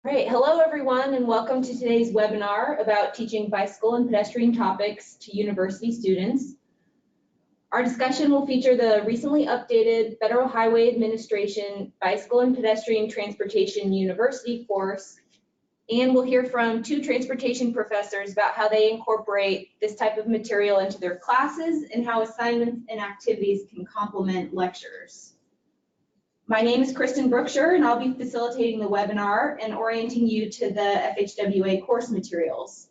All right, hello everyone, and welcome to today's webinar about teaching bicycle and pedestrian topics to university students. Our discussion will feature the recently updated Federal Highway Administration Bicycle and Pedestrian Transportation University course, and we'll hear from two transportation professors about how they incorporate this type of material into their classes and how assignments and activities can complement lectures. My name is Kristen Brookshire, and I'll be facilitating the webinar and orienting you to the FHWA course materials.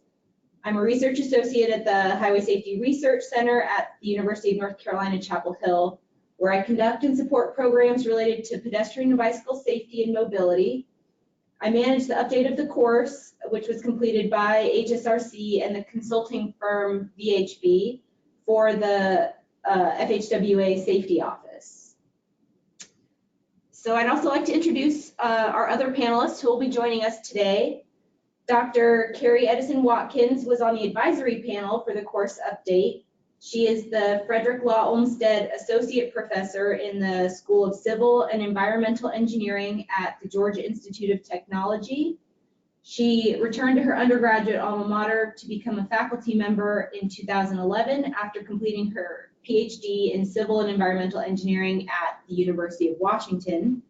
I'm a research associate at the Highway Safety Research Center at the University of North Carolina, Chapel Hill, where I conduct and support programs related to pedestrian and bicycle safety and mobility. I manage the update of the course, which was completed by HSRC and the consulting firm VHB for the FHWA Safety Office. So I'd also like to introduce our other panelists who will be joining us today. Dr. Carrie Edison Watkins was on the advisory panel for the course update. She is the Frederick Law Olmsted Associate Professor in the School of Civil and Environmental Engineering at the Georgia Institute of Technology. She returned to her undergraduate alma mater to become a faculty member in 2011 after completing her PhD in Civil and Environmental Engineering at the University of Washington.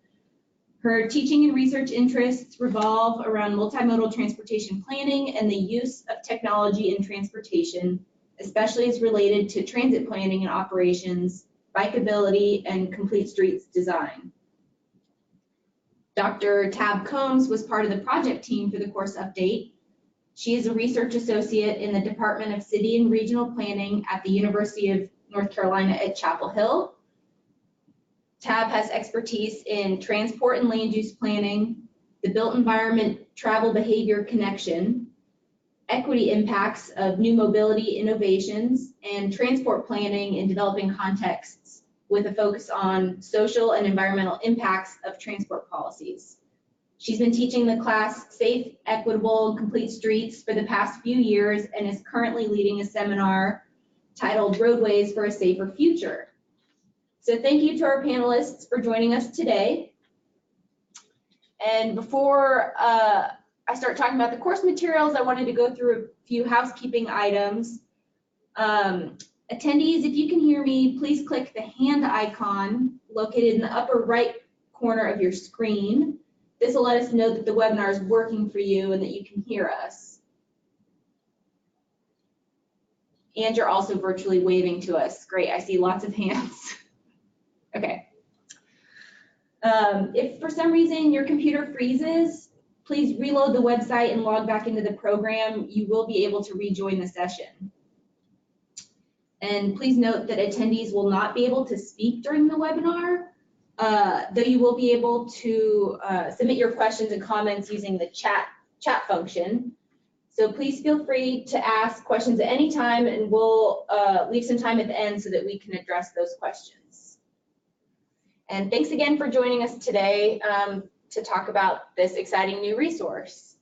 Her teaching and research interests revolve around multimodal transportation planning and the use of technology in transportation, especially as related to transit planning and operations, bikeability, and complete streets design. Dr. Tab Combs was part of the project team for the course update. She is a research associate in the Department of City and Regional Planning at the University of North Carolina at Chapel Hill. Tab has expertise in transport and land use planning, the built environment travel behavior connection, equity impacts of new mobility innovations, and transport planning in developing contexts with a focus on social and environmental impacts of transport policies. She's been teaching the class Safe, Equitable, and Complete Streets for the past few years and is currently leading a seminar titled Roadways for a Safer Future. So thank you to our panelists for joining us today. And before I start talking about the course materials, I wanted to go through a few housekeeping items. Attendees, if you can hear me, please click the hand icon located in the upper right corner of your screen. This will let us know that the webinar is working for you and that you can hear us. And you're also virtually waving to us. Great, I see lots of hands. Okay. If for some reason your computer freezes, please reload the website and log back into the program. You will be able to rejoin the session. And please note that attendees will not be able to speak during the webinar, though you will be able to submit your questions and comments using the chat function. So please feel free to ask questions at any time, and we'll leave some time at the end so that we can address those questions. And thanks again for joining us today to talk about this exciting new resource.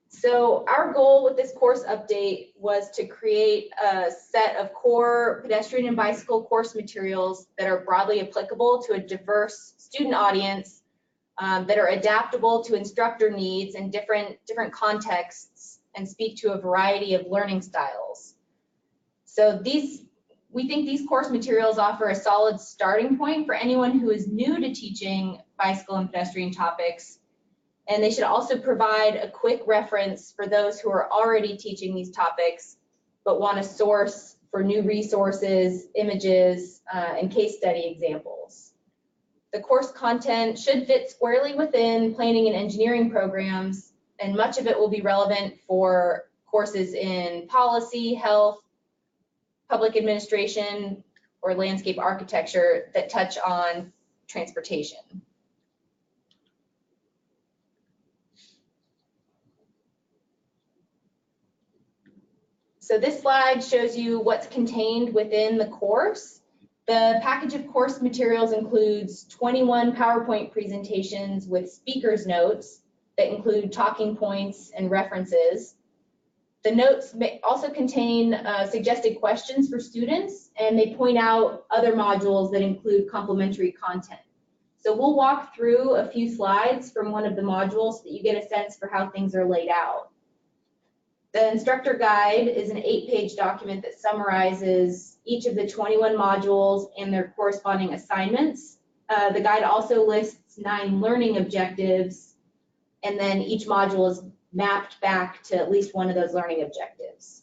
So our goal with this course update was to create a set of core pedestrian and bicycle course materials that are broadly applicable to a diverse student audience, that are adaptable to instructor needs in different contexts and speak to a variety of learning styles. So we think these course materials offer a solid starting point for anyone who is new to teaching bicycle and pedestrian topics, and they should also provide a quick reference for those who are already teaching these topics but want a source for new resources, images, and case study examples. The course content should fit squarely within planning and engineering programs, and much of it will be relevant for courses in policy, health, public administration, or landscape architecture that touch on transportation. So this slide shows you what's contained within the course. The package of course materials includes 21 PowerPoint presentations with speaker's notes that include talking points and references. The notes may also contain suggested questions for students, and they point out other modules that include complementary content. So we'll walk through a few slides from one of the modules so that you get a sense for how things are laid out. The instructor guide is an 8-page document that summarizes each of the 21 modules and their corresponding assignments. The guide also lists 9 learning objectives, and then each module is mapped back to at least one of those learning objectives.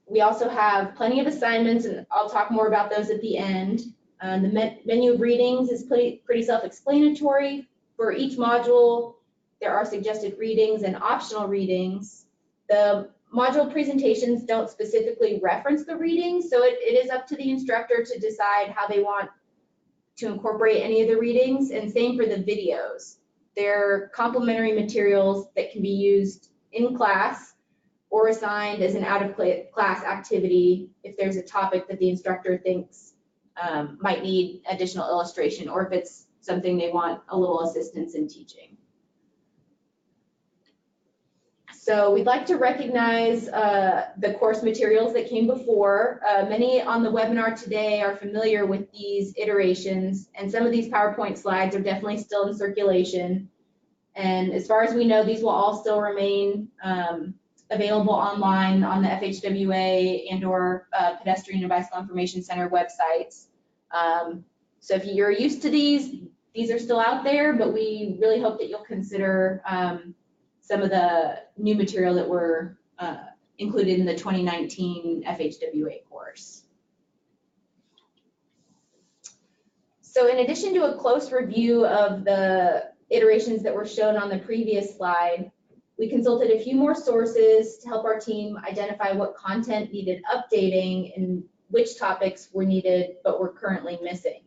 We also have plenty of assignments, and I'll talk more about those at the end. The menu of readings is pretty self-explanatory. For each module, there are suggested readings and optional readings. The module presentations don't specifically reference the readings, so it is up to the instructor to decide how they want to incorporate any of the readings, and same for the videos. They're complementary materials that can be used in class or assigned as an out-of-class activity if there's a topic that the instructor thinks might need additional illustration, or if it's something they want a little assistance in teaching. So we'd like to recognize the course materials that came before. Many on the webinar today are familiar with these iterations, and some of these PowerPoint slides are definitely still in circulation. And as far as we know, these will all still remain available online on the FHWA and or Pedestrian and Bicycle Information Center websites. So if you're used to these are still out there, but we really hope that you'll consider some of the new material that were included in the 2019 FHWA course. So in addition to a close review of the iterations that were shown on the previous slide, we consulted a few more sources to help our team identify what content needed updating and which topics were needed but were currently missing.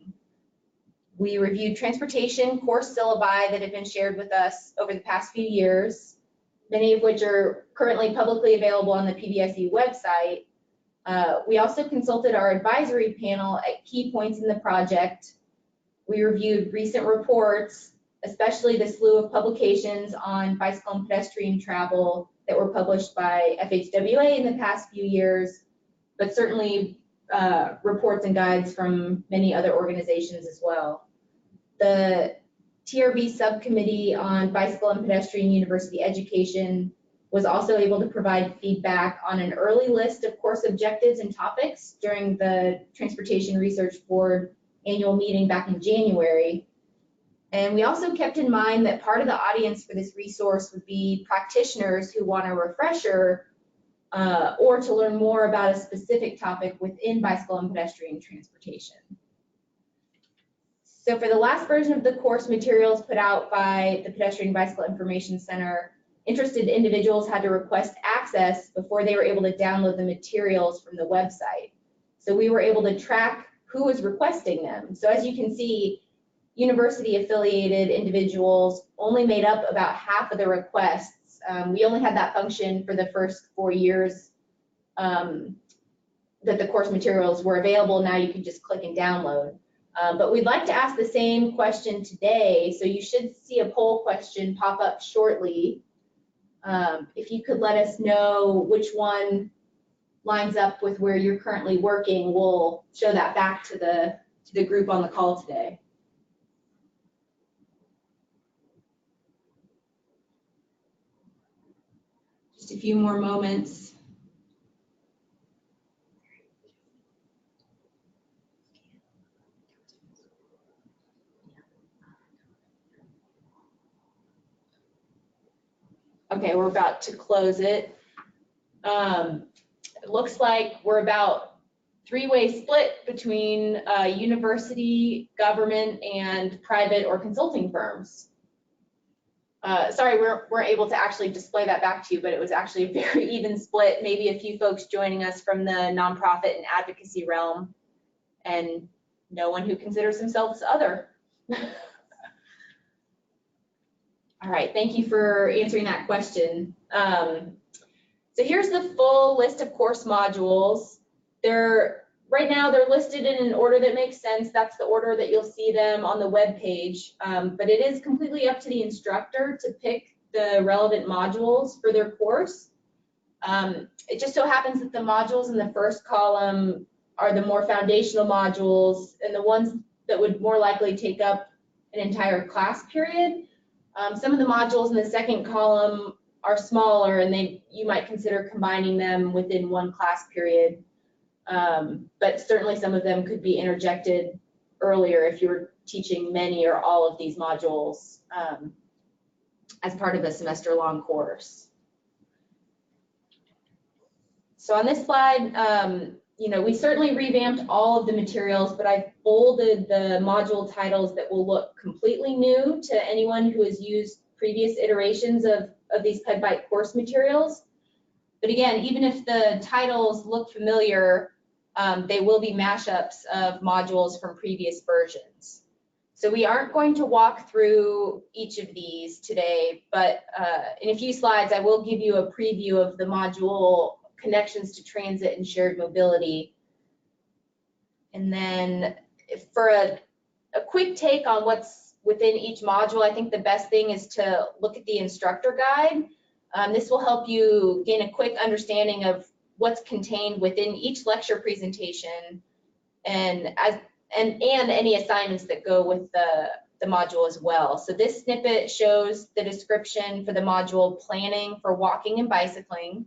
We reviewed transportation course syllabi that have been shared with us over the past few years, many of which are currently publicly available on the PPIC website. We also consulted our advisory panel at key points in the project. We reviewed recent reports, especially the slew of publications on bicycle and pedestrian travel that were published by FHWA in the past few years, but certainly reports and guides from many other organizations as well. The TRB subcommittee on bicycle and pedestrian university education was also able to provide feedback on an early list of course objectives and topics during the Transportation Research Board annual meeting back in January. And we also kept in mind that part of the audience for this resource would be practitioners who want a refresher or to learn more about a specific topic within bicycle and pedestrian transportation. So for the last version of the course materials put out by the Pedestrian Bicycle Information Center, interested individuals had to request access before they were able to download the materials from the website. So we were able to track who was requesting them. So as you can see, university affiliated individuals only made up about half of the requests. We only had that function for the first 4 years that the course materials were available. Now you can just click and download. But we'd like to ask the same question today, so you should see a poll question pop up shortly. If you could let us know which one lines up with where you're currently working, we'll show that back to the group on the call today. Just a few more moments. Okay, we're about to close it. It looks like we're about 3-way split between university, government, and private or consulting firms. Sorry, we weren't able to actually display that back to you, but it was actually a very even split. Maybe a few folks joining us from the nonprofit and advocacy realm, and no one who considers themselves other. All right, thank you for answering that question. So here's the full list of course modules. Right now they're listed in an order that makes sense. That's the order that you'll see them on the web page. But it is completely up to the instructor to pick the relevant modules for their course. It just so happens that the modules in the first column are the more foundational modules, and the ones that would more likely take up an entire class period. Some of the modules in the second column are smaller, and you might consider combining them within one class period. But certainly some of them could be interjected earlier if you were teaching many or all of these modules as part of a semester-long course. So on this slide, we certainly revamped all of the materials, but I bolded the module titles that will look completely new to anyone who has used previous iterations of these PPIC course materials. But again, even if the titles look familiar, they will be mashups of modules from previous versions. So we aren't going to walk through each of these today, but in a few slides, I will give you a preview of the module connections to transit and shared mobility. And then for a quick take on what's within each module, I think the best thing is to look at the instructor guide. This will help you gain a quick understanding of what's contained within each lecture presentation and any assignments that go with the module as well. So this snippet shows the description for the module planning for walking and bicycling.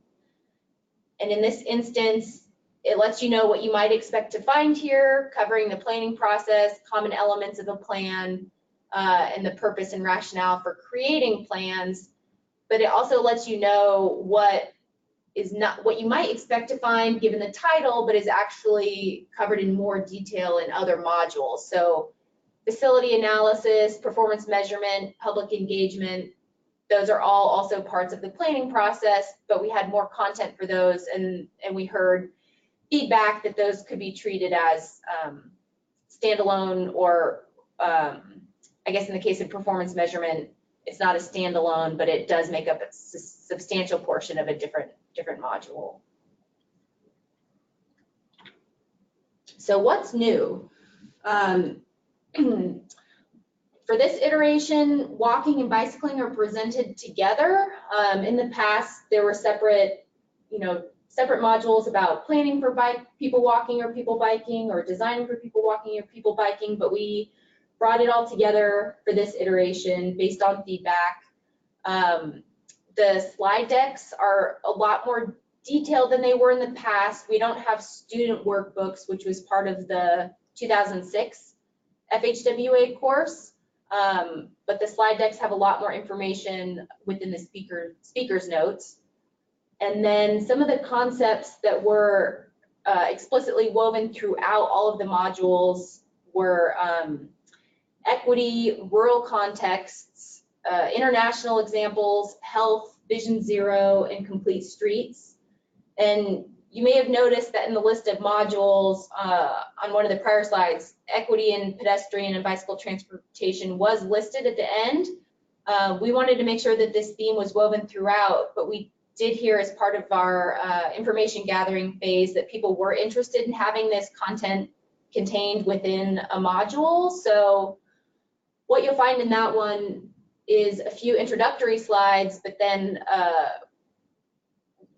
And in this instance, it lets you know what you might expect to find here, covering the planning process, common elements of a plan, and the purpose and rationale for creating plans. But it also lets you know what you might expect to find given the title, but is actually covered in more detail in other modules. So facility analysis, performance measurement, public engagement, those are all also parts of the planning process, but we had more content for those, and we heard feedback that those could be treated as standalone, or I guess in the case of performance measurement, it's not a standalone, but it does make up a substantial portion of a different module. So what's new? For this iteration, walking and bicycling are presented together. In the past, there were separate modules about planning for people walking or people biking, or designing for people walking or people biking, but we brought it all together for this iteration based on feedback. The slide decks are a lot more detailed than they were in the past. We don't have student workbooks, which was part of the 2006 FHWA course. But the slide decks have a lot more information within the speaker's notes. And then some of the concepts that were explicitly woven throughout all of the modules were equity, rural contexts, international examples, health, Vision Zero, and complete streets. And you may have noticed that in the list of modules on one of the prior slides, equity and pedestrian and bicycle transportation was listed at the end. We wanted to make sure that this theme was woven throughout, but we did hear as part of our information gathering phase that people were interested in having this content contained within a module. So what you'll find in that one is a few introductory slides, but then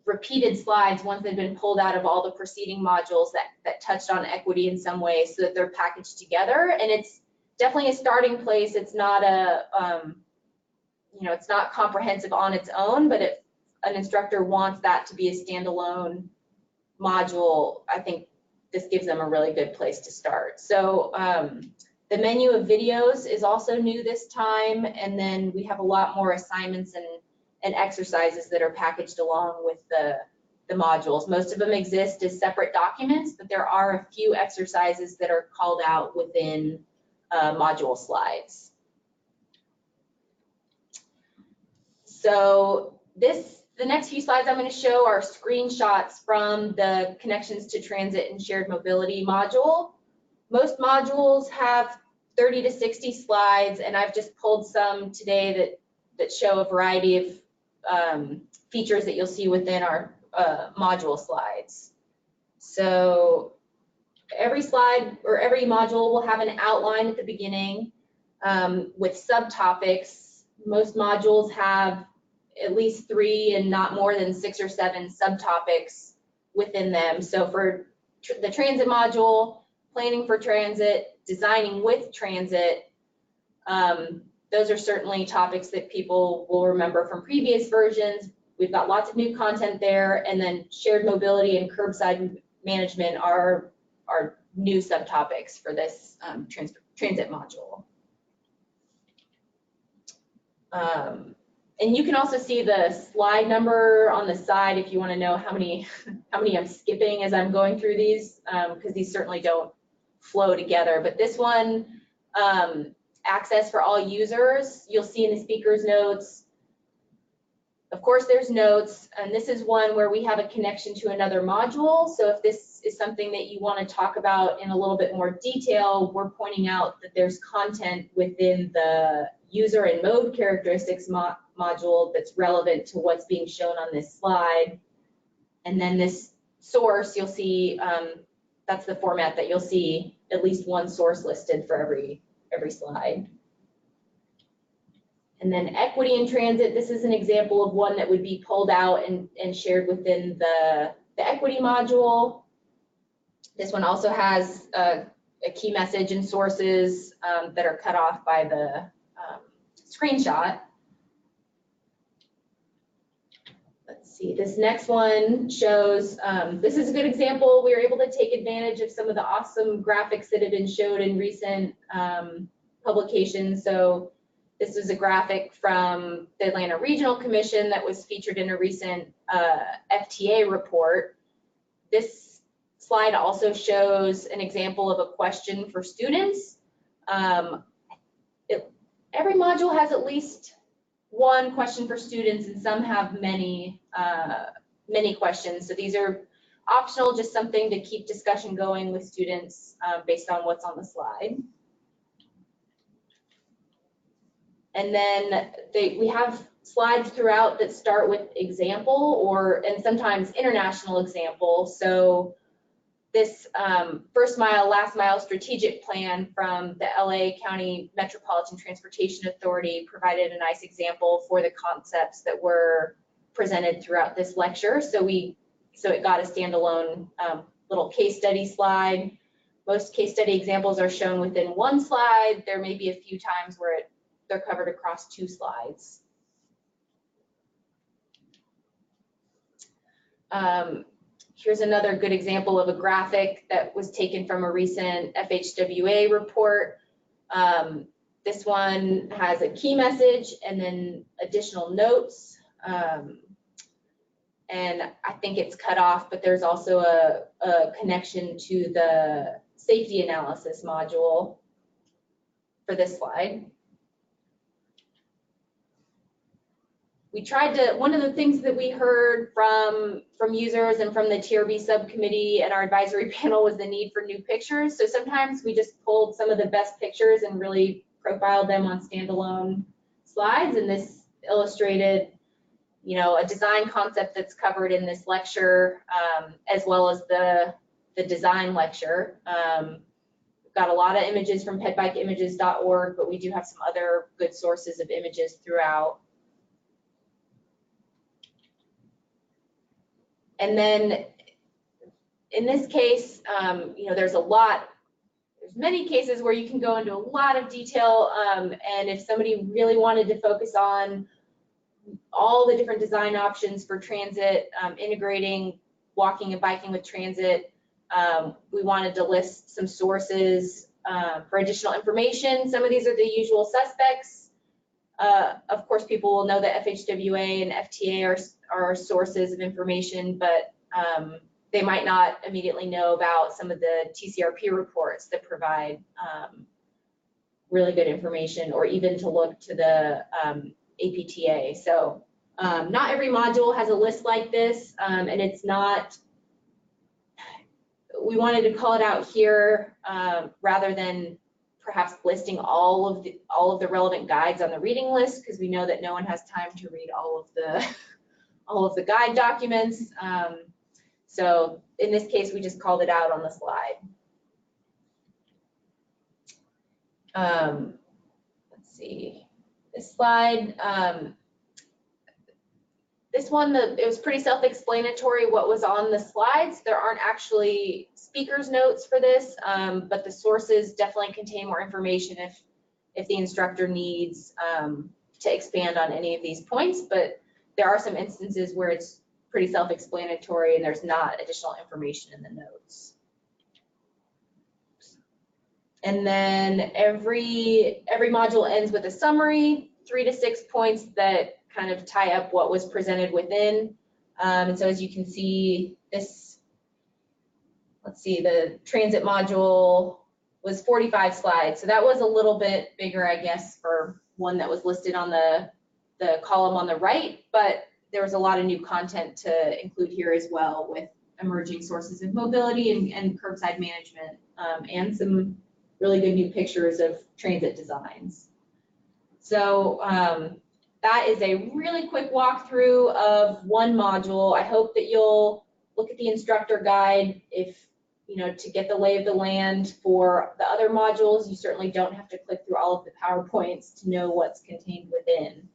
repeated slides once they've been pulled out of all the preceding modules that touched on equity in some way, so that they're packaged together. And it's definitely a starting place. It's not it's not comprehensive on its own, but if an instructor wants that to be a standalone module, I think this gives them a really good place to start. So the menu of videos is also new this time, and then we have a lot more assignments and exercises that are packaged along with the modules. Most of them exist as separate documents, but there are a few exercises that are called out within module slides. So the next few slides I'm going to show are screenshots from the Connections to Transit and Shared Mobility module. Most modules have 30 to 60 slides, and I've just pulled some today that show a variety of features that you'll see within our module slides. So every slide or every module will have an outline at the beginning with subtopics. Most modules have at least 3 and not more than 6 or 7 subtopics within them. So for the transit module, planning for transit, designing with transit, those are certainly topics that people will remember from previous versions. We've got lots of new content there, and then shared mobility and curbside management are new subtopics for this transit module. And you can also see the slide number on the side if you want to know how many I'm skipping as I'm going through these, because these certainly don't flow together. But this one, access for all users, you'll see in the speaker's notes. Of course, there's notes, and this is one where we have a connection to another module. So if this is something that you want to talk about in a little bit more detail, we're pointing out that there's content within the user and mode characteristics module that's relevant to what's being shown on this slide. And then this source, you'll see, that's the format that you'll see at least one source listed for every slide. And then equity in transit, this is an example of one that would be pulled out and shared within the equity module. This one also has a key message and sources that are cut off by the screenshot. Let's see, this next one shows, this is a good example. We were able to take advantage of some of the awesome graphics that have been showed in recent publications. So this is a graphic from the Atlanta Regional Commission that was featured in a recent FTA report. This slide also shows an example of a question for students. Every module has at least one question for students, and some have many questions. So these are optional, just something to keep discussion going with students based on what's on the slide. And then we have slides throughout that start with example and sometimes international example. So this first mile, last mile strategic plan from the LA County Metropolitan Transportation Authority provided a nice example for the concepts that were presented throughout this lecture. So it got a standalone little case study slide. Most case study examples are shown within one slide. There may be a few times where they're covered across two slides. Here's another good example of a graphic that was taken from a recent FHWA report. This one has a key message and then additional notes. And I think it's cut off, but there's also a connection to the safety analysis module for this slide. We tried to, one of the things that we heard from users and from the TRB subcommittee and our advisory panel was the need for new pictures. So sometimes we just pulled some of the best pictures and really profiled them on standalone slides. And this illustrated, a design concept that's covered in this lecture, as well as the design lecture. We've got a lot of images from pedbikeimages.org, but we do have some other good sources of images throughout. And then in this case, there's many cases where you can go into a lot of detail. And if somebody really wanted to focus on all the different design options for transit, integrating walking and biking with transit, we wanted to list some sources for additional information. Some of these are the usual suspects. Of course, people will know that FHWA and FTA are sources of information, but they might not immediately know about some of the TCRP reports that provide really good information, or even to look to the APTA. So not every module has a list like this, and it's not, we wanted to call it out here rather than perhaps listing all of the relevant guides on the reading list, because we know that no one has time to read all of the guide documents. So in this case, we just called it out on the slide. Let's see, this slide, This one, it was pretty self-explanatory what was on the slides. There aren't actually speaker's notes for this, but the sources definitely contain more information if the instructor needs to expand on any of these points. But there are some instances where it's pretty self-explanatory and there's not additional information in the notes. And then every module ends with a summary, 3 to 6 points that kind of tie up what was presented within. And so as you can see, this, let's see, the transit module was 45 slides. So that was a little bit bigger, I guess, for one that was listed on the column on the right, but there was a lot of new content to include here as well, with emerging sources of mobility and curbside management, and some really good new pictures of transit designs. So that is a really quick walkthrough of one module. I hope that you'll look at the instructor guide if, you know, to get the lay of the land for the other modules. You certainly don't have to click through all of the PowerPoints to know what's contained within.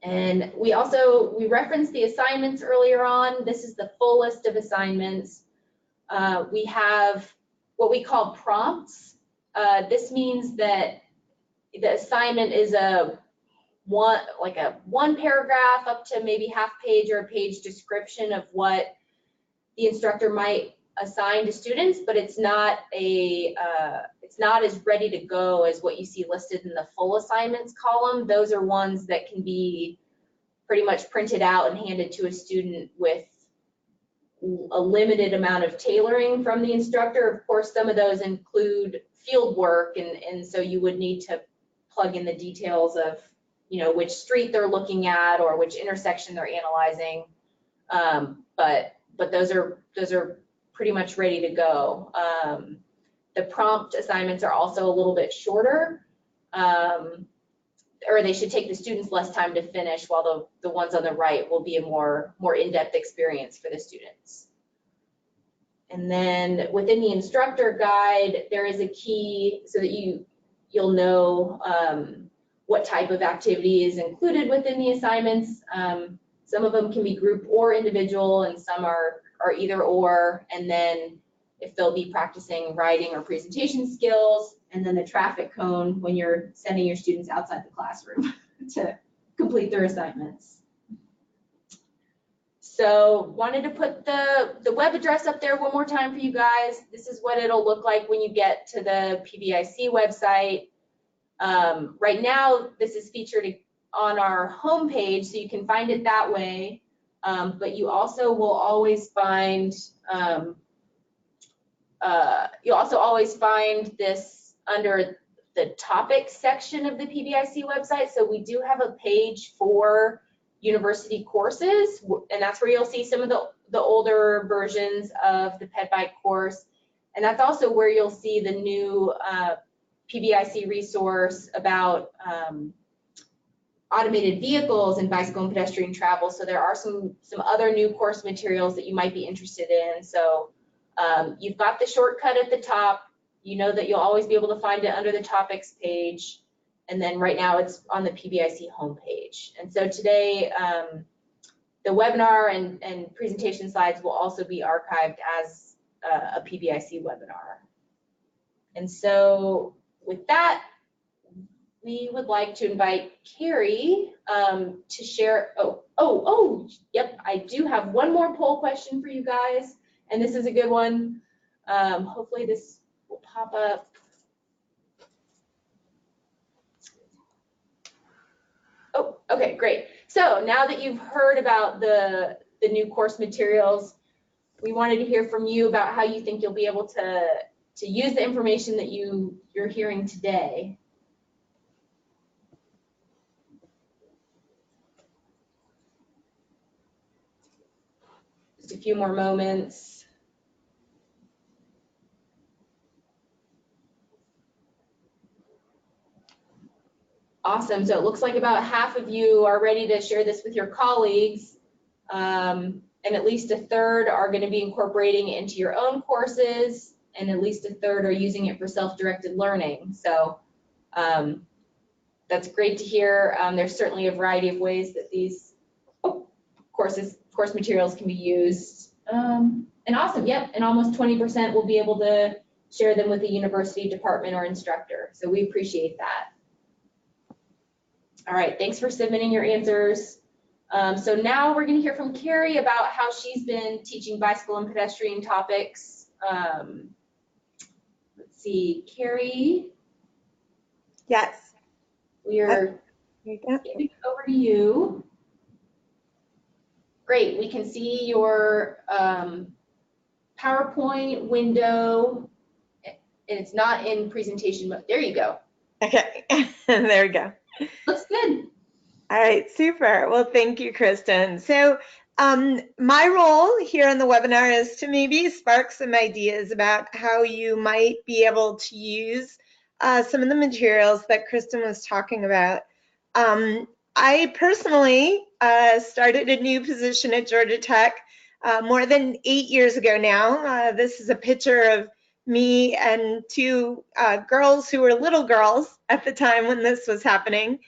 And we referenced the assignments earlier on. This is the full list of assignments. We have what we call prompts. This means that the assignment is like a one paragraph up to maybe half page or a page description of what the instructor might assign to students, but it's not as ready to go as what you see listed in the full assignments column. Those are ones that can be pretty much printed out and handed to a student with a limited amount of tailoring from the instructor. Of course, some of those include field work, and so you would need to plug in the details of, you know, which street they're looking at or which intersection they're analyzing. But those are pretty much ready to go. The prompt assignments are also a little bit shorter, or they should take the students less time to finish, while the ones on the right will be a more in-depth experience for the students. And then within the instructor guide, there is a key so that you'll know what type of activity is included within the assignments. Some of them can be group or individual, and some are either or. And then if they'll be practicing writing or presentation skills, and then the traffic cone when you're sending your students outside the classroom to complete their assignments. So wanted to put the web address up there one more time for you guys. This is what it'll look like when you get to the PPIC website. Right now, this is featured on our homepage, so you can find it that way. But you also will always find this under the topics section of the PPIC website. So we do have a page for university courses, and that's where you'll see some of the older versions of the PPIC course. And that's also where you'll see the new PPIC resource about automated vehicles and bicycle and pedestrian travel. So there are some other new course materials that you might be interested in. So you've got the shortcut at the top. You know that you'll always be able to find it under the topics page. And then right now it's on the PPIC homepage. And so today, the webinar and presentation slides will also be archived as a PPIC webinar. And so with that, we would like to invite Carrie to share. Yep, I do have one more poll question for you guys, and this is a good one. Hopefully this will pop up. Oh, okay, great. So now that you've heard about the new course materials, we wanted to hear from you about how you think you'll be able to use the information that you're hearing today. Just a few more moments. Awesome. So it looks like about half of you are ready to share this with your colleagues, and at least a third are going to be incorporating it into your own courses, and at least a third are using it for self-directed learning. So that's great to hear. There's certainly a variety of ways that these course materials can be used. And awesome, yep, and almost 20% will be able to share them with the university department or instructor. So we appreciate that. All right, thanks for submitting your answers. So now we're going to hear from Carrie about how she's been teaching bicycle and pedestrian topics. Let's see, Carrie. Yes. We are giving it over to you. Great, we can see your PowerPoint window, and it's not in presentation mode. There you go. Okay, there we go. Looks good. All right, super. Well, thank you, Kristen. So my role here in the webinar is to maybe spark some ideas about how you might be able to use some of the materials that Kristen was talking about. I personally started a new position at Georgia Tech more than 8 years ago now. This is a picture of me and two girls who were little girls at the time when this was happening.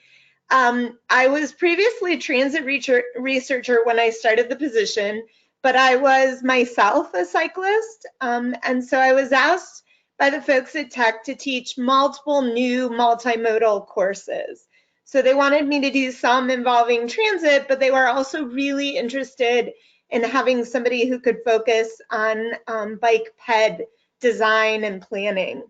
I was previously a transit researcher when I started the position, but I was myself a cyclist. And so I was asked by the folks at Tech to teach multiple new multimodal courses. So they wanted me to do some involving transit, but they were also really interested in having somebody who could focus on bike ped design and planning.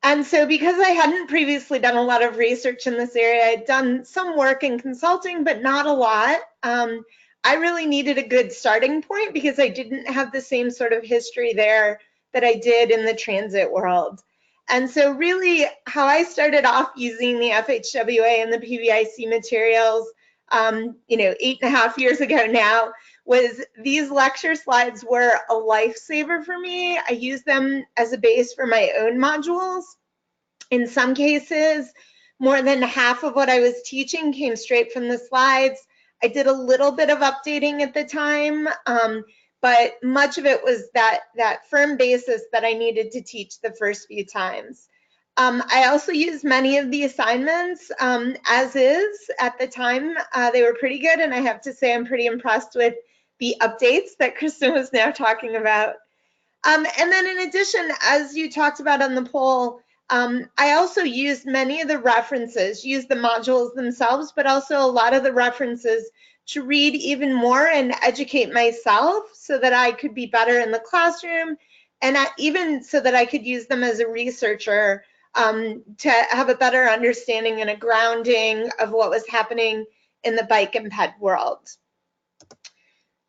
And so because I hadn't previously done a lot of research in this area, I'd done some work in consulting, but not a lot. I really needed a good starting point because I didn't have the same sort of history there that I did in the transit world. And so really how I started off using the FHWA and the PPIC materials, 8.5 years ago now, was these lecture slides were a lifesaver for me. I use them as a base for my own modules. In some cases, more than half of what I was teaching came straight from the slides. I did a little bit of updating at the time, but much of it was that firm basis that I needed to teach the first few times. I also used many of the assignments as is at the time. They were pretty good, and I have to say I'm pretty impressed with the updates that Kristen was now talking about. And then in addition, as you talked about on the poll, I also used many of the references, used the modules themselves, but also a lot of the references to read even more and educate myself so that I could be better in the classroom, and even so that I could use them as a researcher to have a better understanding and a grounding of what was happening in the bike and ped world.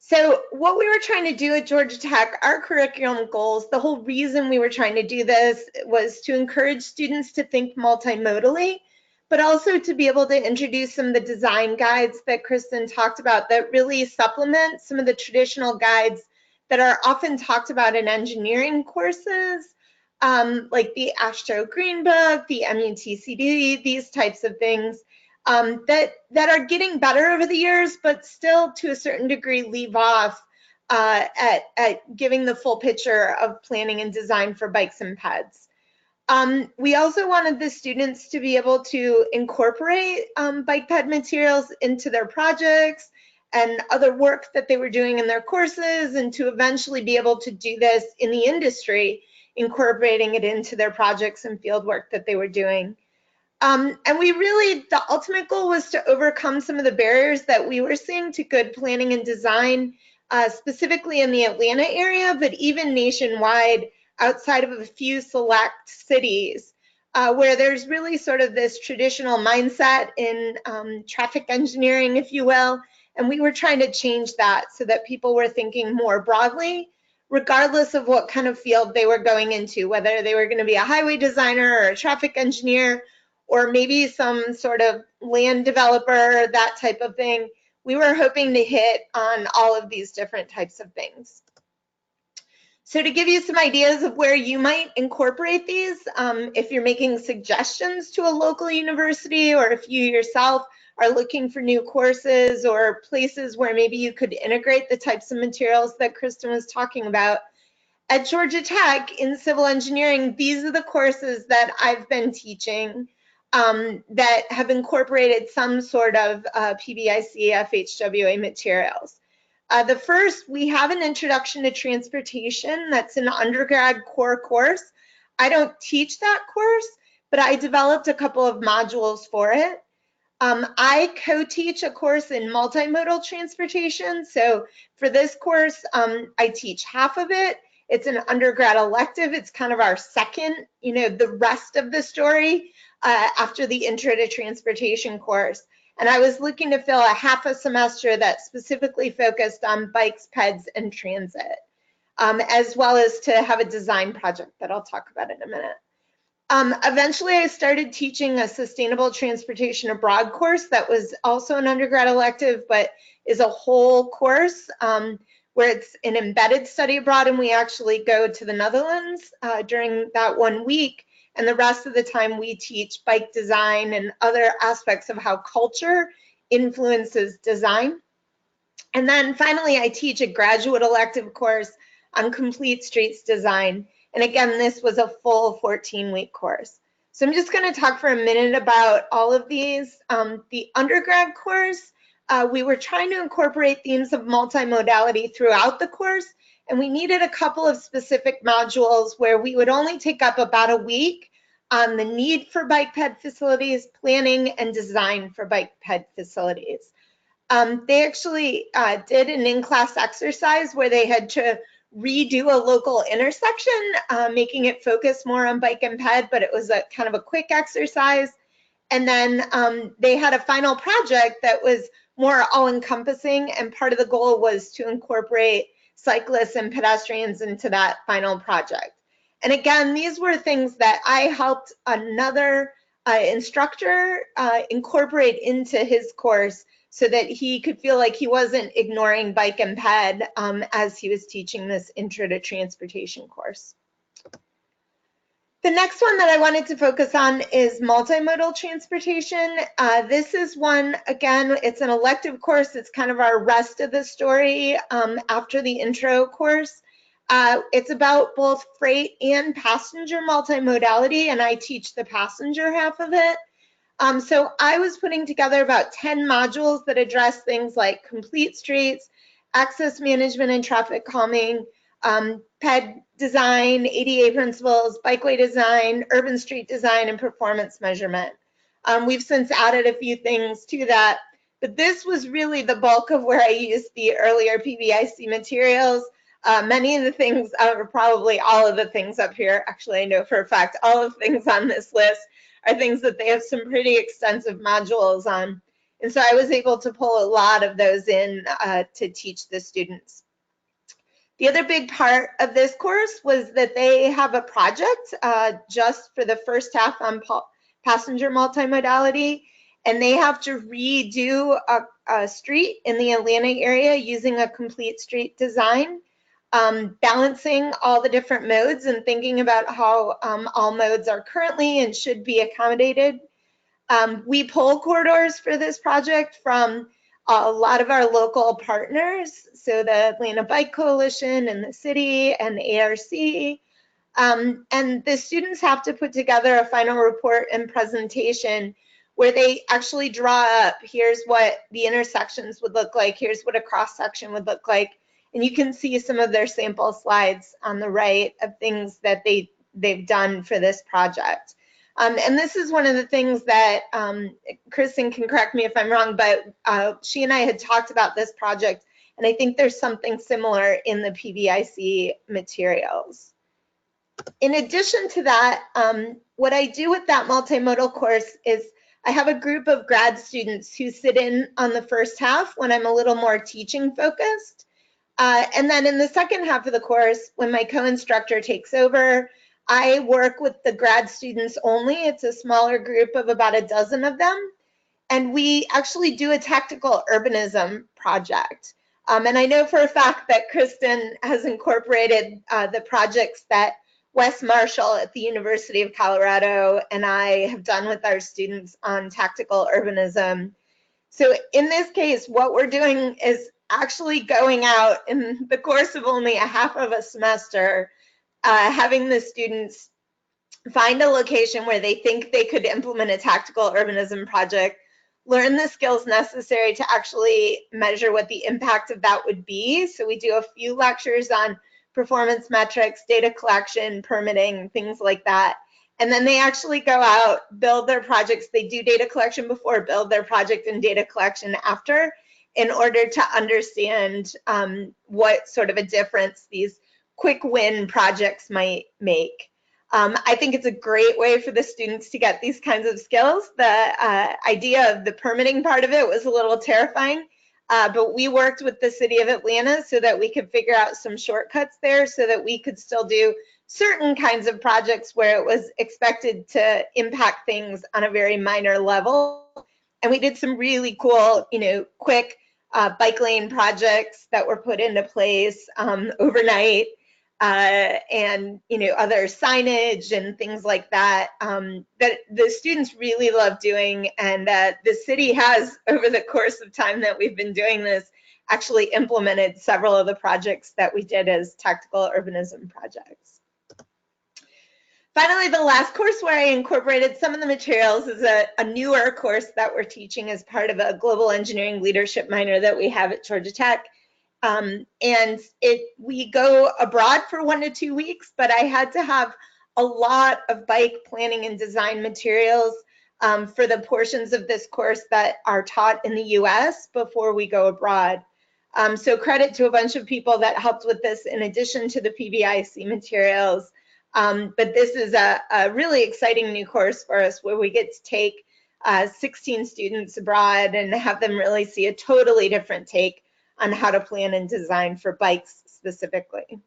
So what we were trying to do at Georgia Tech, our curriculum goals, the whole reason we were trying to do this was to encourage students to think multimodally, but also to be able to introduce some of the design guides that Kristen talked about that really supplement some of the traditional guides that are often talked about in engineering courses, like the Astro Green Book, the MUTCD, these types of things. That are getting better over the years, but still to a certain degree leave off at giving the full picture of planning and design for bikes and peds. We also wanted the students to be able to incorporate bike ped materials into their projects and other work that they were doing in their courses, and to eventually be able to do this in the industry, incorporating it into their projects and field work that they were doing. And the ultimate goal was to overcome some of the barriers that we were seeing to good planning and design, specifically in the Atlanta area, but even nationwide outside of a few select cities, where there's really sort of this traditional mindset in traffic engineering, if you will. And we were trying to change that so that people were thinking more broadly, regardless of what kind of field they were going into, whether they were going to be a highway designer or a traffic engineer, or maybe some sort of land developer, that type of thing. We were hoping to hit on all of these different types of things. So to give you some ideas of where you might incorporate these, if you're making suggestions to a local university, or if you yourself are looking for new courses or places where maybe you could integrate the types of materials that Kristen was talking about, at Georgia Tech in civil engineering, these are the courses that I've been teaching that have incorporated some sort of PPIC FHWA materials. The first, we have an Introduction to Transportation. That's an undergrad core course. I don't teach that course, but I developed a couple of modules for it. I co-teach a course in multimodal transportation. So for this course, I teach half of it. It's an undergrad elective. It's kind of our second, the rest of the story after the Intro to Transportation course. And I was looking to fill a half a semester that specifically focused on bikes, peds, and transit, as well as to have a design project that I'll talk about in a minute. Eventually, I started teaching a sustainable transportation abroad course that was also an undergrad elective, but is a whole course where it's an embedded study abroad, and we actually go to the Netherlands during that 1 week. And the rest of the time, we teach bike design and other aspects of how culture influences design. And then finally, I teach a graduate elective course on complete streets design. And again, this was a full 14-week course. So I'm just going to talk for a minute about all of these. The undergrad course, we were trying to incorporate themes of multimodality throughout the course, and we needed a couple of specific modules where we would only take up about a week on the need for bike ped facilities, planning, and design for bike ped facilities. They actually did an in-class exercise where they had to redo a local intersection, making it focus more on bike and ped, but it was a kind of a quick exercise. And then they had a final project that was more all-encompassing, and part of the goal was to incorporate cyclists and pedestrians into that final project. And again, these were things that I helped another instructor incorporate into his course so that he could feel like he wasn't ignoring bike and ped as he was teaching this Intro to Transportation course. The next one that I wanted to focus on is multimodal transportation. This is one, again, it's an elective course. It's kind of our rest of the story after the intro course. It's about both freight and passenger multimodality, and I teach the passenger half of it. So I was putting together about 10 modules that address things like complete streets, access management and traffic calming, ped design, ADA principles, bikeway design, urban street design, and performance measurement. We've since added a few things to that, but this was really the bulk of where I used the earlier PPIC materials. Many of the things, or probably all of the things up here, actually I know for a fact, all of the things on this list are things that they have some pretty extensive modules on. And so I was able to pull a lot of those in to teach the students. The other big part of this course was that they have a project just for the first half on passenger multimodality, and they have to redo a street in the Atlanta area using a complete street design, balancing all the different modes and thinking about how all modes are currently and should be accommodated. We pull corridors for this project from a lot of our local partners, so the Atlanta Bike Coalition and the city and the ARC. And the students have to put together a final report and presentation where they actually draw up, here's what the intersections would look like, here's what a cross section would look like. And you can see some of their sample slides on the right of things that they've done for this project. And this is one of the things that Kristen can correct me if I'm wrong, but she and I had talked about this project, and I think there's something similar in the PPIC materials. In addition to that, what I do with that multimodal course is I have a group of grad students who sit in on the first half when I'm a little more teaching focused. And then in the second half of the course, when my co-instructor takes over, I work with the grad students only. It's a smaller group of about a dozen of them. And we actually do a tactical urbanism project. And I know for a fact that Kristen has incorporated the projects that Wes Marshall at the University of Colorado and I have done with our students on tactical urbanism. So in this case, what we're doing is actually going out in the course of only a half of a semester, having the students find a location where they think they could implement a tactical urbanism project, learn the skills necessary to actually measure what the impact of that would be. So we do a few lectures on performance metrics, data collection, permitting, things like that. And then they actually go out, build their projects. They do data collection before, build their project and data collection after, in order to understand what sort of a difference these quick win projects might make. I think it's a great way for the students to get these kinds of skills. The idea of the permitting part of it was a little terrifying, but we worked with the city of Atlanta so that we could figure out some shortcuts there so that we could still do certain kinds of projects where it was expected to impact things on a very minor level. And we did some really cool, quick bike lane projects that were put into place overnight, and other signage and things like that, that the students really love doing. And the city has, over the course of time that we've been doing this, actually implemented several of the projects that we did as tactical urbanism projects. Finally, the last course where I incorporated some of the materials is a newer course that we're teaching as part of a global engineering leadership minor that we have at Georgia Tech. And we go abroad for 1 to 2 weeks, but I had to have a lot of bike planning and design materials for the portions of this course that are taught in the US before we go abroad. So credit to a bunch of people that helped with this in addition to the PPIC materials. But this is a really exciting new course for us where we get to take 16 students abroad and have them really see a totally different take on how to plan and design for bikes specifically.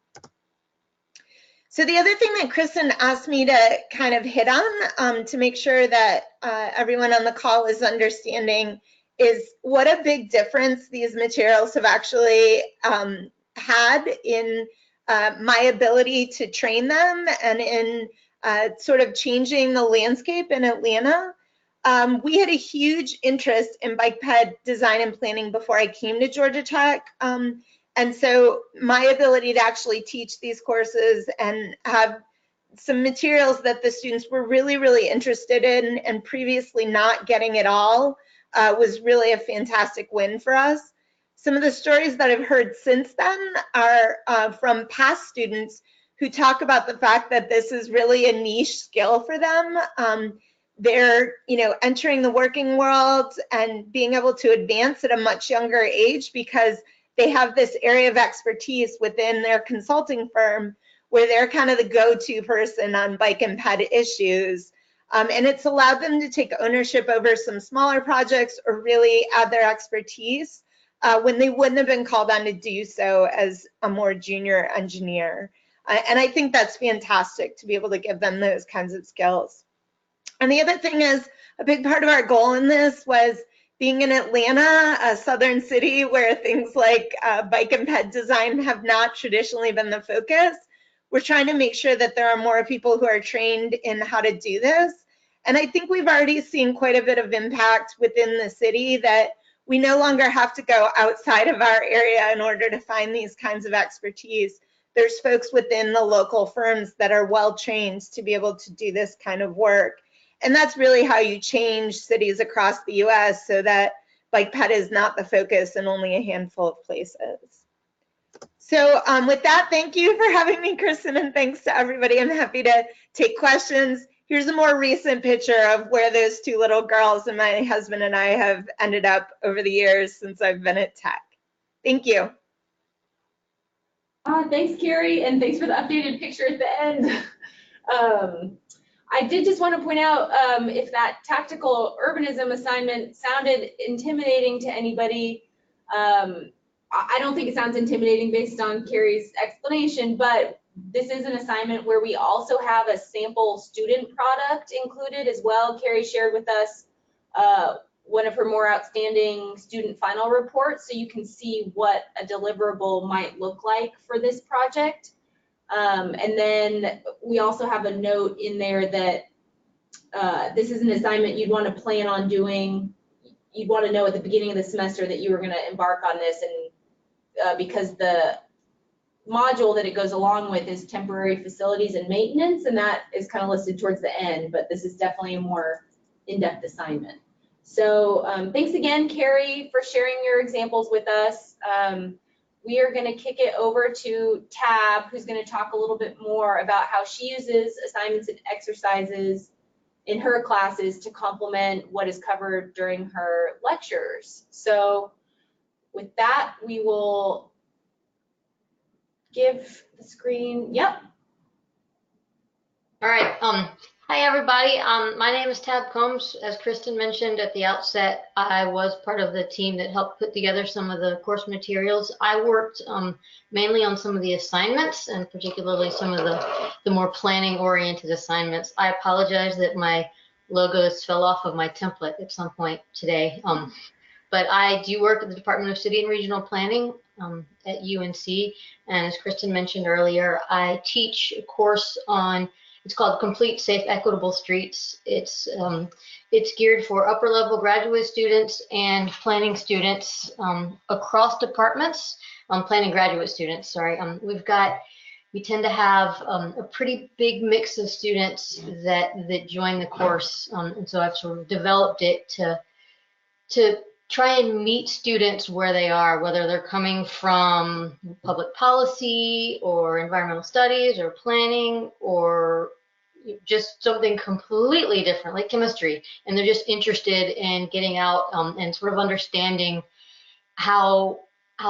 So the other thing that Kristen asked me to kind of hit on to make sure that everyone on the call is understanding is what a big difference these materials have actually had in my ability to train them and in sort of changing the landscape in Atlanta. We had a huge interest in bike ped design and planning before I came to Georgia Tech. And so my ability to actually teach these courses and have some materials that the students were really, really interested in and previously not getting at all was really a fantastic win for us. Some of the stories that I've heard since then are from past students who talk about the fact that this is really a niche skill for them. They're, entering the working world and being able to advance at a much younger age because they have this area of expertise within their consulting firm where they're kind of the go-to person on bike and ped issues. And it's allowed them to take ownership over some smaller projects or really add their expertise when they wouldn't have been called on to do so as a more junior engineer. And I think that's fantastic to be able to give them those kinds of skills. And the other thing is, a big part of our goal in this was being in Atlanta, a southern city where things like bike and ped design have not traditionally been the focus. We're trying to make sure that there are more people who are trained in how to do this. And I think we've already seen quite a bit of impact within the city that we no longer have to go outside of our area in order to find these kinds of expertise. There's folks within the local firms that are well trained to be able to do this kind of work. And that's really how you change cities across the US so that bike ped is not the focus in only a handful of places. So with that, thank you for having me, Kristen, and thanks to everybody. I'm happy to take questions. Here's a more recent picture of where those two little girls and my husband and I have ended up over the years since I've been at Tech. Thank you. Thanks, Carrie, and thanks for the updated picture at the end. I did just want to point out if that tactical urbanism assignment sounded intimidating to anybody, I don't think it sounds intimidating based on Carrie's explanation, but this is an assignment where we also have a sample student product included as well. Carrie shared with us one of her more outstanding student final reports, so you can see what a deliverable might look like for this project. And then we also have a note in there that this is an assignment you'd want to plan on doing. You'd want to know at the beginning of the semester that you were going to embark on this, and because the module that it goes along with is temporary facilities and maintenance, and that is kind of listed towards the end, but this is definitely a more in-depth assignment. So thanks again, Carrie, for sharing your examples with us. We are going to kick it over to Tab, who's going to talk a little bit more about how she uses assignments and exercises in her classes to complement what is covered during her lectures. So with that, we will give the screen, yep. All right, hi everybody. My name is Tab Combs. As Kristen mentioned at the outset, I was part of the team that helped put together some of the course materials. I worked mainly on some of the assignments, and particularly some of the more planning-oriented assignments. I apologize that my logos fell off of my template at some point today. But I do work at the Department of City and Regional Planning at UNC, and as Kristen mentioned earlier, I teach a course on, it's called Complete Safe Equitable Streets. It's geared for upper level graduate students and planning students across departments, planning graduate students, sorry. We tend to have a pretty big mix of students that join the course, and so I've sort of developed it to try and meet students where they are, whether they're coming from public policy or environmental studies or planning or just something completely different like chemistry, and they're just interested in getting out and sort of understanding how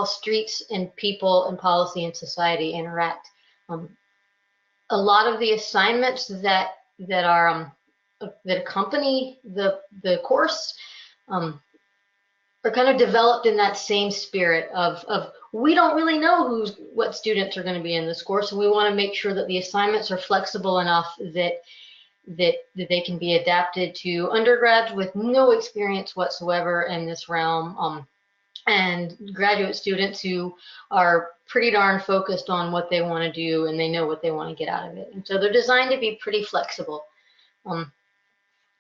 streets and people and policy and society interact. A lot of the assignments that accompany the course are kind of developed in that same spirit of we don't really know what students are going to be in this course, and we want to make sure that the assignments are flexible enough that they can be adapted to undergrads with no experience whatsoever in this realm, and graduate students who are pretty darn focused on what they want to do and they know what they want to get out of it. And so they're designed to be pretty flexible.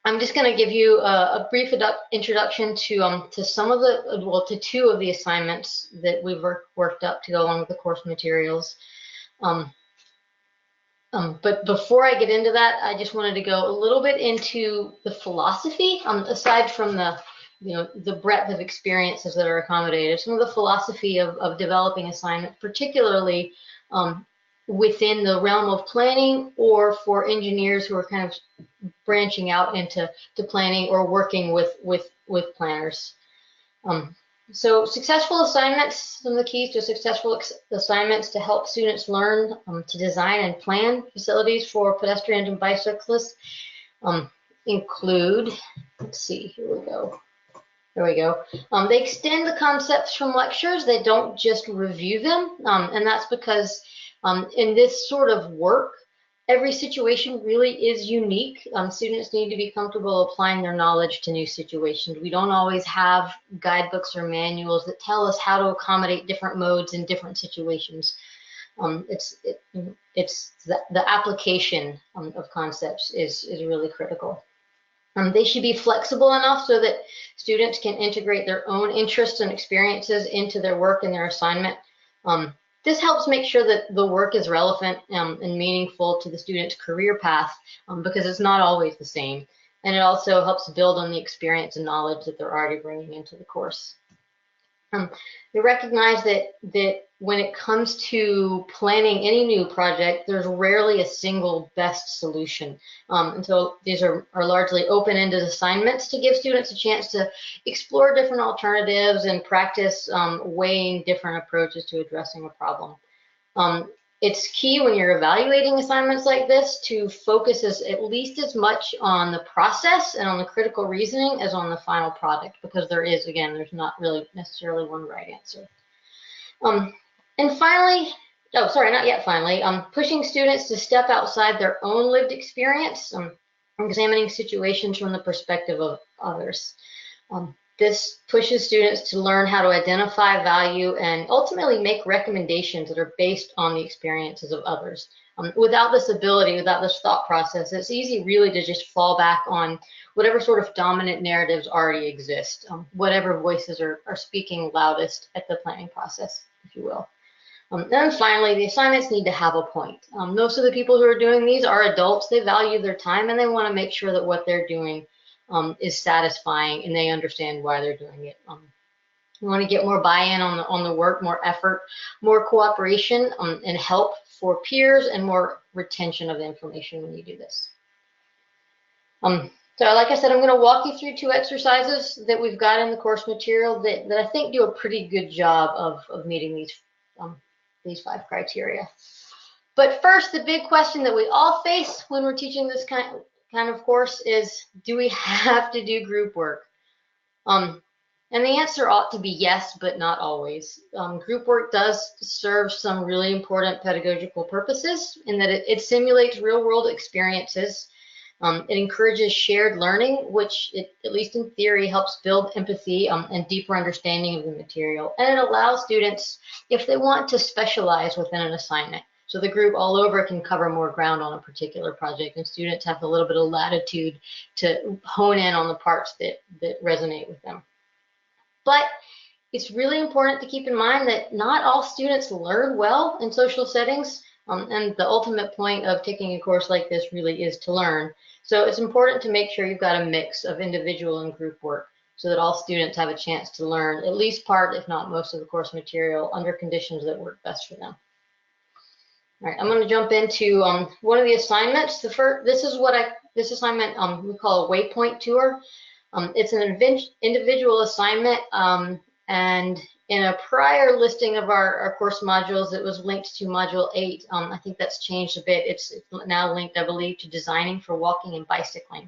I'm just going to give you a brief introduction to some of to two of the assignments that we've worked up to go along with the course materials. But before I get into that, I just wanted to go a little bit into the philosophy, aside from the breadth of experiences that are accommodated, some of the philosophy of developing assignments, particularly within the realm of planning or for engineers who are kind of branching out into planning or working with planners. So successful assignments, some of the keys to successful assignments to help students learn to design and plan facilities for pedestrians and bicyclists include, let's see, here we go. There we go. They extend the concepts from lectures. They don't just review them, and that's because in this sort of work, every situation really is unique. Students need to be comfortable applying their knowledge to new situations. We don't always have guidebooks or manuals that tell us how to accommodate different modes in different situations. It's the application of concepts is really critical. They should be flexible enough so that students can integrate their own interests and experiences into their work and their assignment. This helps make sure that the work is relevant and meaningful to the student's career path, because it's not always the same. And it also helps build on the experience and knowledge that they're already bringing into the course. We recognize that when it comes to planning any new project, there's rarely a single best solution. And so these are largely open-ended assignments to give students a chance to explore different alternatives and practice weighing different approaches to addressing a problem. It's key when you're evaluating assignments like this to focus at least as much on the process and on the critical reasoning as on the final product, because there's not really necessarily one right answer. And finally, pushing students to step outside their own lived experience, examining situations from the perspective of others. This pushes students to learn how to identify value and ultimately make recommendations that are based on the experiences of others. Without this ability, without this thought process, it's easy really to just fall back on whatever sort of dominant narratives already exist, whatever voices are speaking loudest at the planning process, if you will. And then finally, the assignments need to have a point. Most of the people who are doing these are adults. They value their time and they want to make sure that what they're doing is satisfying and they understand why they're doing it. We want to get more buy-in on the work, more effort, more cooperation, and help for peers, and more retention of the information when you do this. So like I said, I'm going to walk you through 2 exercises that we've got in the course material that I think do a pretty good job of meeting these 5 criteria. But first, the big question that we all face when we're teaching this kind of course is, do we have to do group work? And the answer ought to be yes, but not always. Group work does serve some really important pedagogical purposes in that it simulates real-world experiences. It encourages shared learning, which, at least in theory, helps build empathy and deeper understanding of the material. And it allows students, if they want, to specialize within an assignment. So the group all over can cover more ground on a particular project, and students have a little bit of latitude to hone in on the parts that resonate with them. But it's really important to keep in mind that not all students learn well in social settings, and the ultimate point of taking a course like this really is to learn. So it's important to make sure you've got a mix of individual and group work so that all students have a chance to learn at least part, if not most, of the course material under conditions that work best for them. All right, I'm going to jump into one of the assignments. This assignment we call a Waypoint Tour. It's an individual assignment, and in a prior listing of our course modules, it was linked to Module 8. I think that's changed a bit. It's now linked, I believe, to designing for walking and bicycling.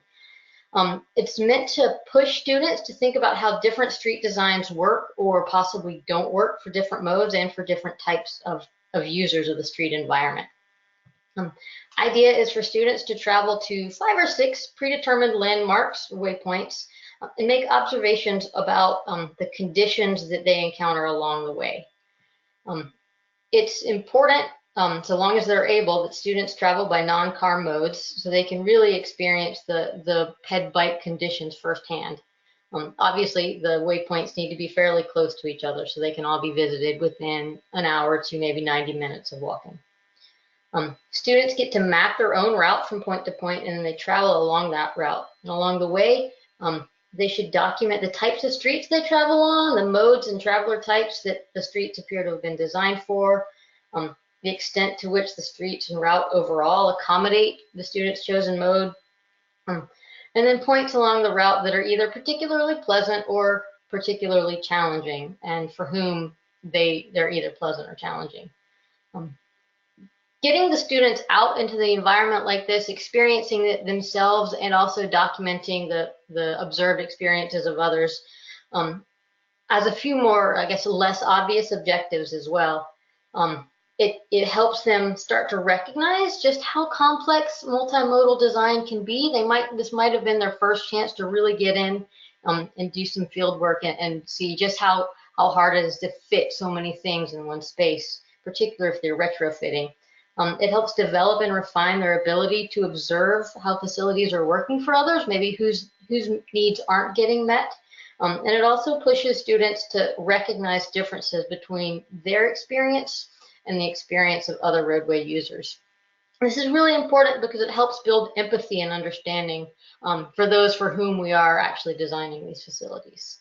It's meant to push students to think about how different street designs work or possibly don't work for different modes and for different types of users of the street environment. Idea is for students to travel to 5 or 6 predetermined landmarks, waypoints, and make observations about the conditions that they encounter along the way. It's important, so long as they're able, that students travel by non-car modes so they can really experience the ped bike conditions firsthand. Obviously, the waypoints need to be fairly close to each other so they can all be visited within an hour to maybe 90 minutes of walking. Students get to map their own route from point to point, and then they travel along that route. And along the way, they should document the types of streets they travel on, the modes and traveler types that the streets appear to have been designed for, the extent to which the streets and route overall accommodate the student's chosen mode, and then points along the route that are either particularly pleasant or particularly challenging, and for whom they're either pleasant or challenging. Getting the students out into the environment like this, experiencing it themselves, and also documenting the observed experiences of others has a few more, I guess, less obvious objectives as well. It helps them start to recognize just how complex multimodal design can be. This might have been their first chance to really get in and do some field work and see just how hard it is to fit so many things in one space, particularly if they're retrofitting. It helps develop and refine their ability to observe how facilities are working for others, maybe whose needs aren't getting met. And it also pushes students to recognize differences between their experience and the experience of other roadway users. This is really important because it helps build empathy and understanding for those for whom we are actually designing these facilities.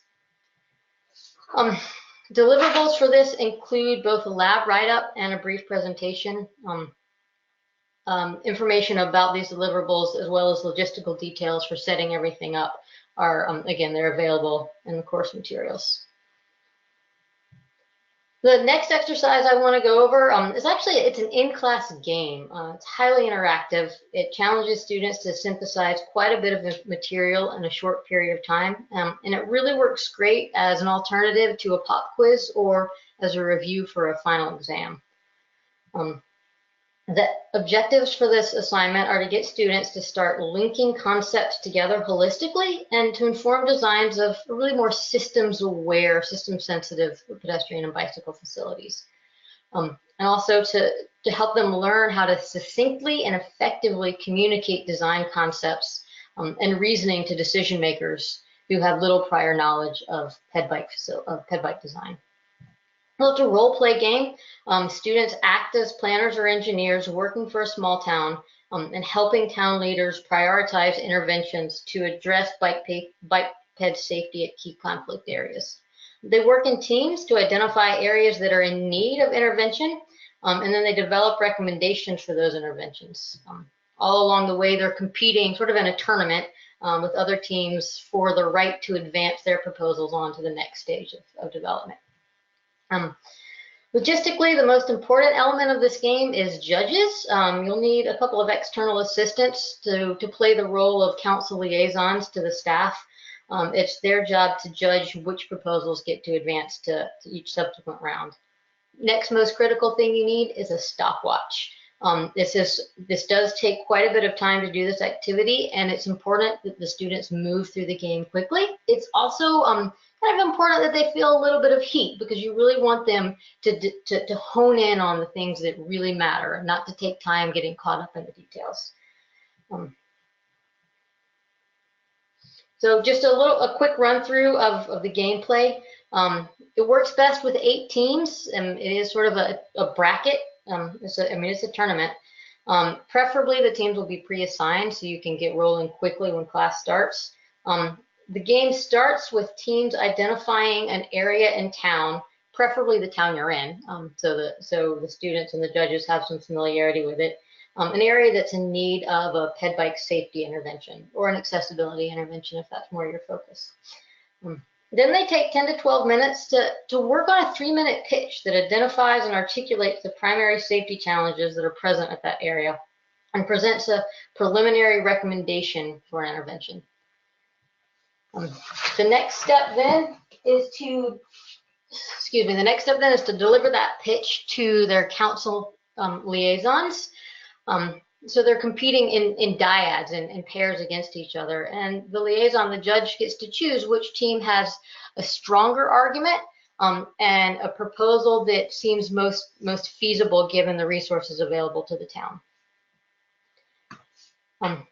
Deliverables for this include both a lab write-up and a brief presentation. Information about these deliverables, as well as logistical details for setting everything up, are, again, they're available in the course materials. The next exercise I want to go over is it's an in-class game. It's highly interactive. It challenges students to synthesize quite a bit of material in a short period of time, and it really works great as an alternative to a pop quiz or as a review for a final exam. The objectives for this assignment are to get students to start linking concepts together holistically and to inform designs of really more systems-aware, system-sensitive pedestrian and bicycle facilities. And also to help them learn how to succinctly and effectively communicate design concepts and reasoning to decision makers who have little prior knowledge of ped bike design. Well, it's a role-play game. Students act as planners or engineers working for a small town and helping town leaders prioritize interventions to address biped safety at key conflict areas. They work in teams to identify areas that are in need of intervention, and then they develop recommendations for those interventions. All along the way, they're competing sort of in a tournament with other teams for the right to advance their proposals on to the next stage of development. Logistically, the most important element of this game is judges. You'll need a couple of external assistants to play the role of council liaisons to the staff. It's their job to judge which proposals get to advance to each subsequent round. Next most critical thing you need is a stopwatch. This does take quite a bit of time to do this activity, and it's important that the students move through the game quickly. It's also kind of important that they feel a little bit of heat, because you really want them to hone in on the things that really matter and not to take time getting caught up in the details. So just a quick run through of the gameplay. It works best with 8 teams, and it is sort of a bracket. It's a tournament. Preferably the teams will be pre-assigned so you can get rolling quickly when class starts. The game starts with teams identifying an area in town, preferably the town you're in, so the students and the judges have some familiarity with it. An area that's in need of a ped-bike safety intervention or an accessibility intervention if that's more your focus. Then they take 10 to 12 minutes to work on a 3-minute pitch that identifies and articulates the primary safety challenges that are present at that area and presents a preliminary recommendation for an intervention. The next step then is to deliver that pitch to their council liaisons. So they're competing in dyads and in pairs against each other, and the liaison, the judge, gets to choose which team has a stronger argument and a proposal that seems most feasible given the resources available to the town.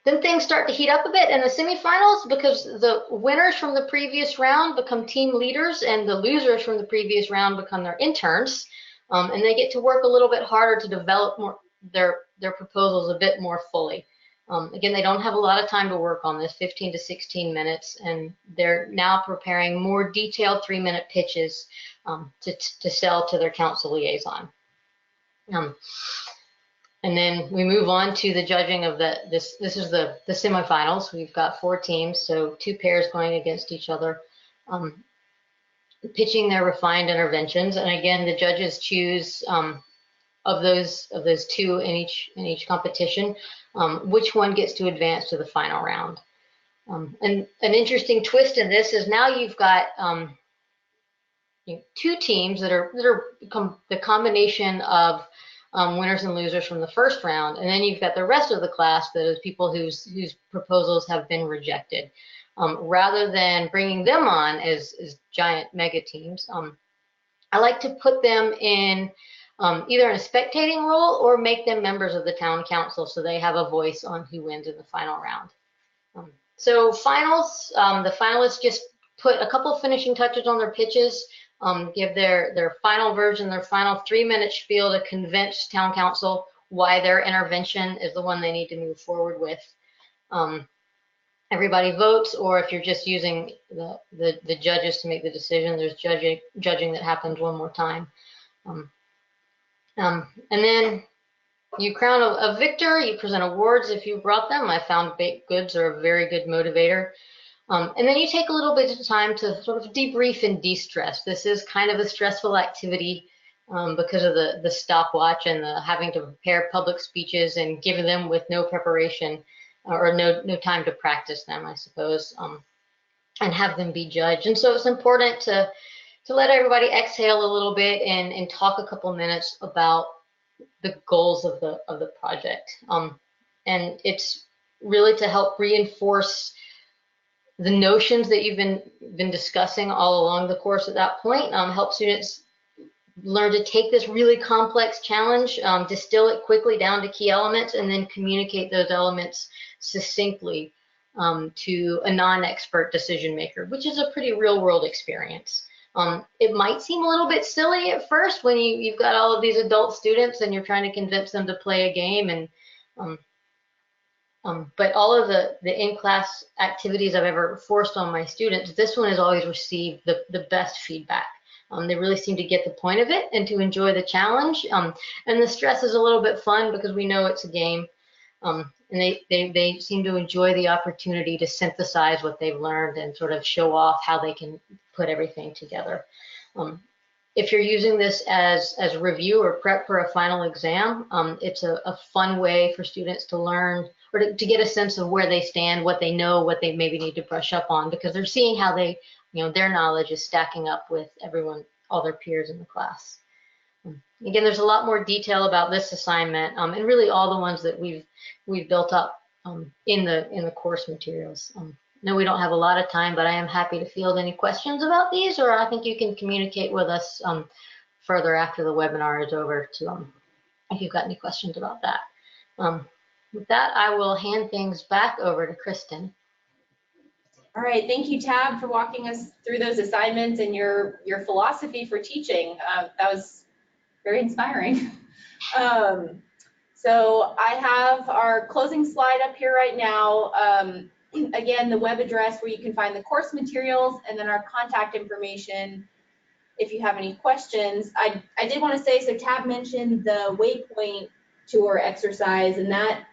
Then things start to heat up a bit in the semifinals, because the winners from the previous round become team leaders and the losers from the previous round become their interns, and they get to work a little bit harder to develop their proposals a bit more fully. Again, they don't have a lot of time to work on this, 15 to 16 minutes, and they're now preparing more detailed 3-minute pitches to sell to their council liaison. And then we move on to the judging of this is the semifinals. We've got 4 teams, so 2 pairs going against each other, pitching their refined interventions. And again, the judges choose of those 2 in each competition, which one gets to advance to the final round. And an interesting twist in this is now you've got 2 teams that are the combination of winners and losers from the first round, and then you've got the rest of the class that is people whose proposals have been rejected. Rather than bringing them on as giant mega teams, I like to put them in either in a spectating role or make them members of the town council so they have a voice on who wins in the final round. So finals, the finalists just put a couple of finishing touches on their pitches, give their final version, their final 3-minute spiel to convince town council why their intervention is the one they need to move forward with. Everybody votes, or if you're just using the judges to make the decision, there's judging that happens one more time. And then you crown a victor, you present awards if you brought them. I found baked goods are a very good motivator. And then you take a little bit of time to sort of debrief and de-stress. This is kind of a stressful activity because of the stopwatch and the having to prepare public speeches and give them with no preparation or no time to practice them, I suppose, and have them be judged. And so it's important to let everybody exhale a little bit and talk a couple minutes about the goals of the project. And it's really to help reinforce the notions that you've been discussing all along the course at that point, help students learn to take this really complex challenge, distill it quickly down to key elements, and then communicate those elements succinctly to a non-expert decision maker, which is a pretty real-world experience. It might seem a little bit silly at first when you've got all of these adult students and you're trying to convince them to play a game, and but all of the in-class activities I've ever forced on my students, this one has always received the best feedback. They really seem to get the point of it and to enjoy the challenge. And the stress is a little bit fun because we know it's a game. And they seem to enjoy the opportunity to synthesize what they've learned and sort of show off how they can put everything together. If you're using this as a review or prep for a final exam, it's a fun way for students to learn or to get a sense of where they stand, what they know, what they maybe need to brush up on, because they're seeing how they, their knowledge is stacking up with everyone, all their peers in the class. Again, there's a lot more detail about this assignment, and really all the ones that we've built up in the course materials. No, we don't have a lot of time, but I am happy to field any questions about these, or I think you can communicate with us further after the webinar is over to if you've got any questions about that. With that, I will hand things back over to Kristen. All right, thank you, Tab, for walking us through those assignments and your philosophy for teaching. That was very inspiring. So I have our closing slide up here right now. Again, the web address where you can find the course materials, and then our contact information if you have any questions. I did want to say, so Tab mentioned the Waypoint Tour exercise, and that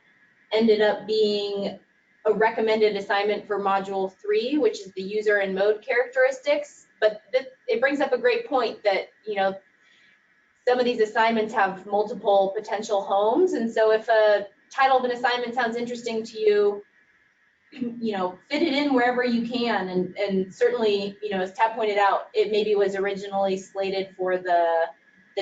ended up being a recommended assignment for Module 3, which is the user and mode characteristics. But it brings up a great point that, some of these assignments have multiple potential homes. And so if a title of an assignment sounds interesting to you, fit it in wherever you can. And certainly, as Tab pointed out, it maybe was originally slated for the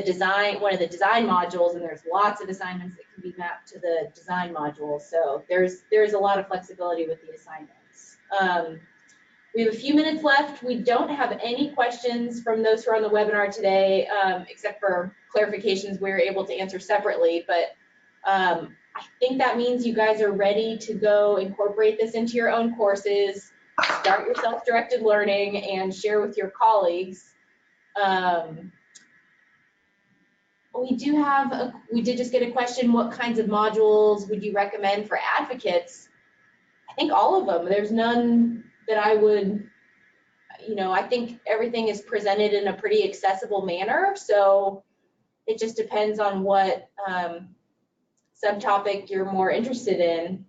design, one of the design modules, and there's lots of assignments that can be mapped to the design module. So there's a lot of flexibility with the assignments. We have a few minutes left. We don't have any questions from those who are on the webinar today, except for clarifications we're able to answer separately. But I think that means you guys are ready to go incorporate this into your own courses, start your self-directed learning, and share with your colleagues. We did just get a question, what kinds of modules would you recommend for advocates? I think all of them. There's none that I would, I think everything is presented in a pretty accessible manner. So it just depends on what subtopic you're more interested in.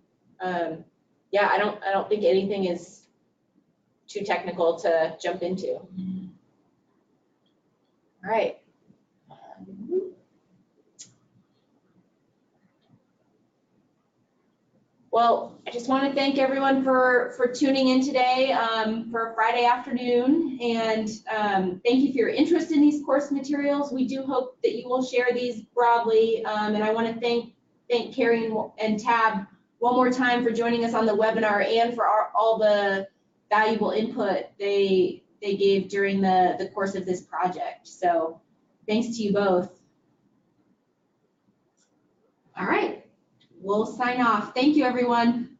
Yeah, I don't think anything is too technical to jump into. All right. Well, I just want to thank everyone for tuning in today for a Friday afternoon, and thank you for your interest in these course materials. We do hope that you will share these broadly, and I want to thank Carrie and Tab one more time for joining us on the webinar and for all the valuable input they gave during the course of this project. So thanks to you both. All right. We'll sign off. Thank you, everyone.